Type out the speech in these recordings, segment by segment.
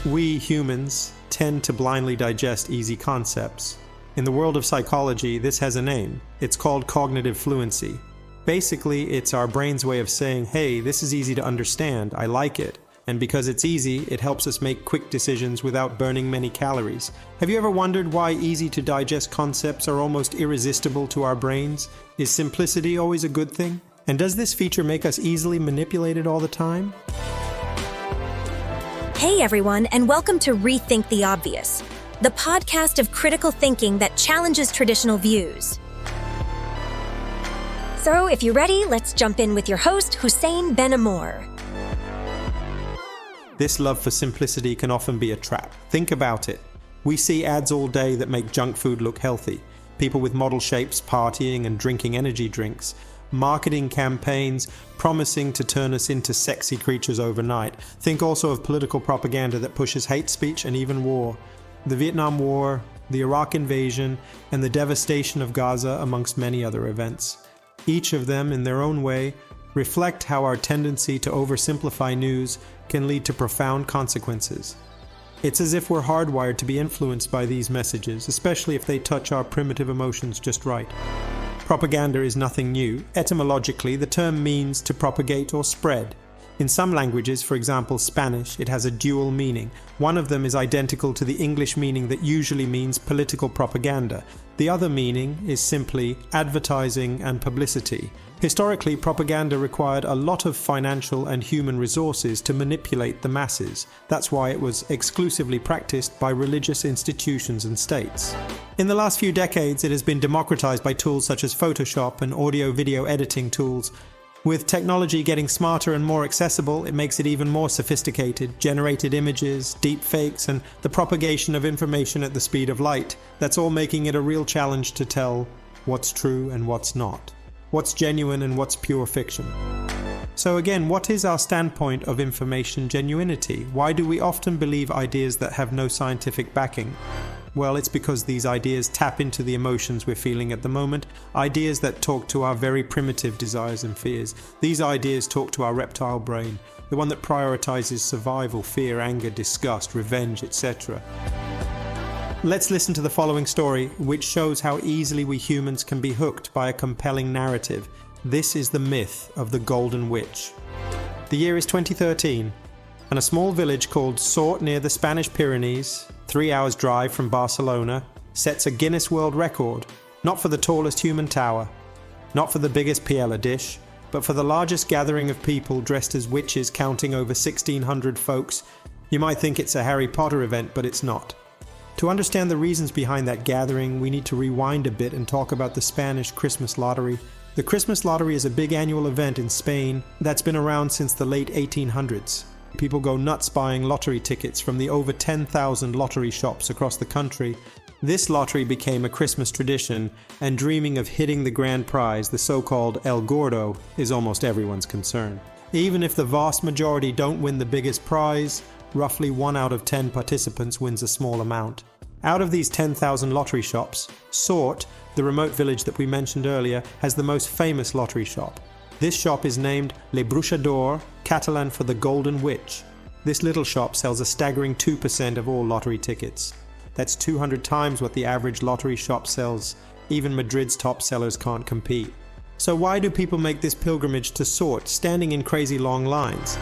We humans tend to blindly digest easy concepts. In the world of psychology, this has a name. It's called cognitive fluency. Basically, it's our brain's way of saying, hey, this is easy to understand, I like it. And because it's easy, it helps us make quick decisions without burning many calories. Have you ever wondered why easy-to-digest concepts are almost irresistible to our brains? Is simplicity always a good thing? And does this feature make us easily manipulated all the time? Hey everyone, and welcome to Rethink the Obvious, the podcast of critical thinking that challenges traditional views. So if you're ready, let's jump in with your host, Hussein Ben Amour. This love for simplicity can often be a trap. Think about it. We see ads all day that make junk food look healthy. People with model shapes partying and drinking energy drinks. Marketing campaigns promising to turn us into sexy creatures overnight. Think also of political propaganda that pushes hate speech and even war. The Vietnam War, the Iraq invasion, and the devastation of Gaza, amongst many other events. Each of them, in their own way, reflect how our tendency to oversimplify news can lead to profound consequences. It's as if we're hardwired to be influenced by these messages, especially if they touch our primitive emotions just right. Propaganda is nothing new. Etymologically, the term means to propagate or spread. In some languages, for example Spanish, it has a dual meaning. One of them is identical to the English meaning that usually means political propaganda. The other meaning is simply advertising and publicity. Historically, propaganda required a lot of financial and human resources to manipulate the masses. That's why it was exclusively practiced by religious institutions and states. In the last few decades, it has been democratized by tools such as Photoshop and audio-video editing tools. With technology getting smarter and more accessible, it makes it even more sophisticated. Generated images, deep fakes, and the propagation of information at the speed of light. That's all making it a real challenge to tell what's true and what's not. What's genuine and what's pure fiction. So again, what is our standpoint of information genuinity? Why do we often believe ideas that have no scientific backing? Well, it's because these ideas tap into the emotions we're feeling at the moment, ideas that talk to our very primitive desires and fears. These ideas talk to our reptile brain, the one that prioritizes survival, fear, anger, disgust, revenge, etc. Let's listen to the following story, which shows how easily we humans can be hooked by a compelling narrative. This is the myth of the Golden Witch. The year is 2013, and a small village called Sort near the Spanish Pyrenees, 3 hours drive from Barcelona, sets a Guinness World Record, not for the tallest human tower, not for the biggest paella dish, but for the largest gathering of people dressed as witches counting over 1,600 folks. You might think it's a Harry Potter event, but it's not. To understand the reasons behind that gathering, we need to rewind a bit and talk about the Spanish Christmas lottery. The Christmas lottery is a big annual event in Spain that's been around since the late 1800s. People go nuts buying lottery tickets from the over 10,000 lottery shops across the country. This lottery became a Christmas tradition, and dreaming of hitting the grand prize, the so-called El Gordo, is almost everyone's concern. Even if the vast majority don't win the biggest prize, roughly 1 out of 10 participants wins a small amount. Out of these 10,000 lottery shops, Sort, the remote village that we mentioned earlier, has the most famous lottery shop. This shop is named Le Bruixa d'Or, Catalan for the Golden Witch. This little shop sells a staggering 2% of all lottery tickets. That's 200 times what the average lottery shop sells. Even Madrid's top sellers can't compete. So why do people make this pilgrimage to Sort, standing in crazy long lines?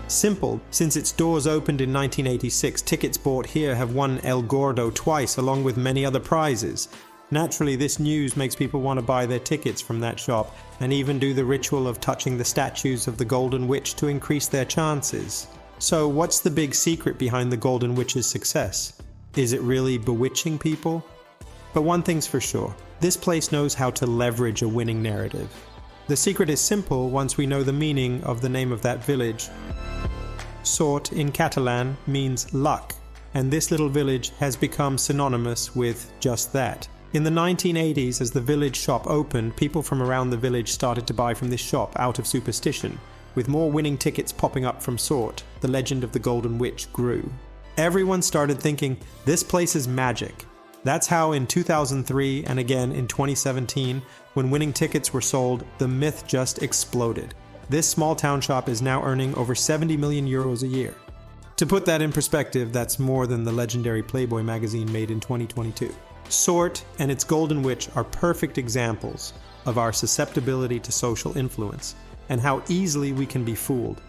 Simple. Since its doors opened in 1986, tickets bought here have won El Gordo twice, along with many other prizes. Naturally, this news makes people want to buy their tickets from that shop, and even do the ritual of touching the statues of the Golden Witch to increase their chances. So what's the big secret behind the Golden Witch's success? Is it really bewitching people? But one thing's for sure, this place knows how to leverage a winning narrative. The secret is simple once we know the meaning of the name of that village. Sort in Catalan means luck, and this little village has become synonymous with just that. In the 1980s, as the village shop opened, people from around the village started to buy from this shop out of superstition. With more winning tickets popping up from Sort, the legend of the Golden Witch grew. Everyone started thinking, this place is magic. That's how in 2003 and again in 2017, when winning tickets were sold, the myth just exploded. This small town shop is now earning over 70 million euros a year. To put that in perspective, that's more than the legendary Playboy magazine made in 2022. Sort and its Golden Witch are perfect examples of our susceptibility to social influence and how easily we can be fooled.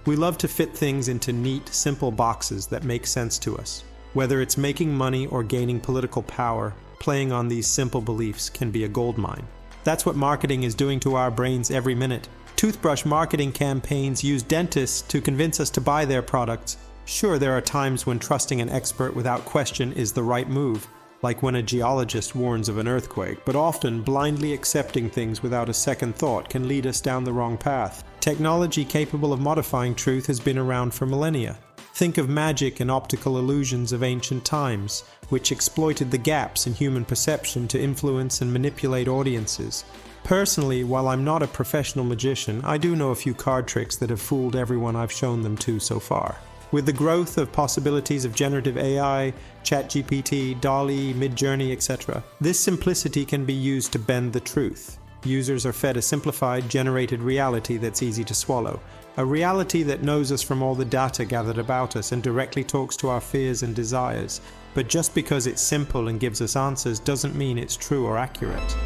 We love to fit things into neat, simple boxes that make sense to us. Whether it's making money or gaining political power, playing on these simple beliefs can be a goldmine. That's what marketing is doing to our brains every minute. Toothbrush marketing campaigns use dentists to convince us to buy their products. Sure, there are times when trusting an expert without question is the right move, like when a geologist warns of an earthquake, but often blindly accepting things without a second thought can lead us down the wrong path. Technology capable of modifying truth has been around for millennia. Think of magic and optical illusions of ancient times, which exploited the gaps in human perception to influence and manipulate audiences. Personally, while I'm not a professional magician, I do know a few card tricks that have fooled everyone I've shown them to so far. With the growth of possibilities of generative AI, ChatGPT, DALL-E, Midjourney, etc., this simplicity can be used to bend the truth. Users are fed a simplified, generated reality that's easy to swallow. A reality that knows us from all the data gathered about us and directly talks to our fears and desires. But just because it's simple and gives us answers doesn't mean it's true or accurate.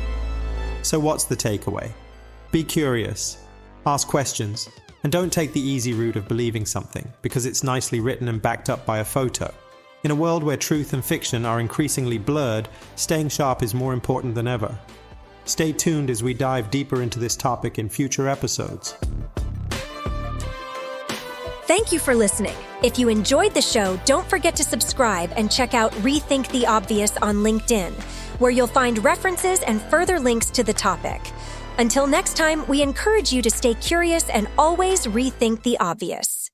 So what's the takeaway? Be curious, ask questions, and don't take the easy route of believing something because it's nicely written and backed up by a photo. In a world where truth and fiction are increasingly blurred, staying sharp is more important than ever. Stay tuned as we dive deeper into this topic in future episodes. Thank you for listening. If you enjoyed the show, don't forget to subscribe and check out Rethink the Obvious on LinkedIn, where you'll find references and further links to the topic. Until next time, we encourage you to stay curious and always rethink the obvious.